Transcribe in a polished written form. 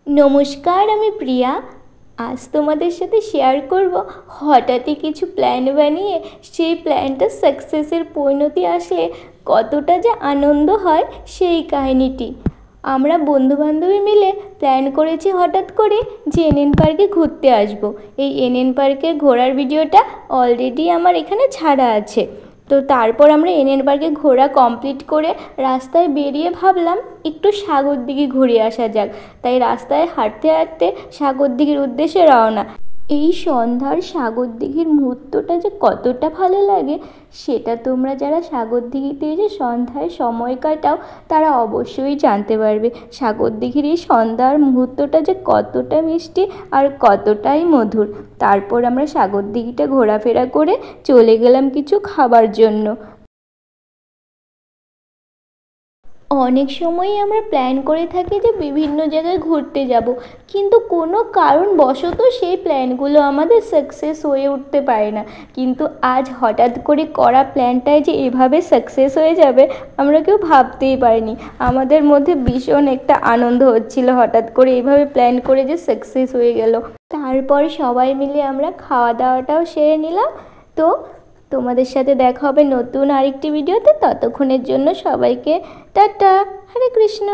নমস্কার, আমি প্রিয়া। আজ তোমাদের সাথে শেয়ার করব হঠাৎই কিছু প্ল্যান বানিয়ে সেই প্ল্যানটা সাকসেসের পরিণতি আসলে কতটা যে আনন্দ হয় সেই কাহিনিটি। আমরা বন্ধুবান্ধবী মিলে প্ল্যান করেছি হঠাৎ করে যে এনএন পার্কে ঘুরতে আসব। এই এনএন পার্কে ঘোরার ভিডিওটা অলরেডি আমার এখানে ছাড়া আছে। তো তারপর আমরা এনএন পার্কে ঘোরা কমপ্লিট করে রাস্তায় বেরিয়ে ভাবলাম একটু সাগরদিঘি ঘুরে আসা যাক। তাই রাস্তায় হাঁটতে হাঁটতে সাগরদিঘির উদ্দেশ্যে রওনা। এই সন্ধ্যার সাগরদিঘির মুহূর্তটা যে কতটা ভালো লাগে সেটা তোমরা যারা সাগরদিঘিতে এসে সন্ধ্যায় সময় কাটাও তারা অবশ্যই জানতে পারবে। সাগরদিঘির এই সন্ধ্যার মুহূর্তটা যে কতটা মিষ্টি আর কতটাই মধুর। তারপর আমরা সাগরদিঘিটা ঘোরাফেরা করে চলে গেলাম কিছু খাবার জন্য। অনেক সময়ই আমরা প্ল্যান করে থাকি যে বিভিন্ন জায়গায় ঘুরতে যাব, কিন্তু কোনো কারণবশত সেই প্ল্যানগুলো আমাদের সাকসেস হয়ে উঠতে পারে না। কিন্তু আজ হঠাৎ করে করা প্ল্যানটায় যে এভাবে সাকসেস হয়ে যাবে আমরা কেউ ভাবতেই পারিনি। আমাদের মধ্যে ভীষণ একটা আনন্দ হচ্ছিল হঠাৎ করে এইভাবে প্ল্যান করে যে সাকসেস হয়ে গেল। তারপর সবাই মিলে আমরা খাওয়া দাওয়াটাও সেরে নিলাম। তো তোমাদের সাথে দেখা হবে নতুন আরেকটি ভিডিওতে। ততক্ষণের জন্য সবাইকে টাটা, হরে কৃষ্ণ।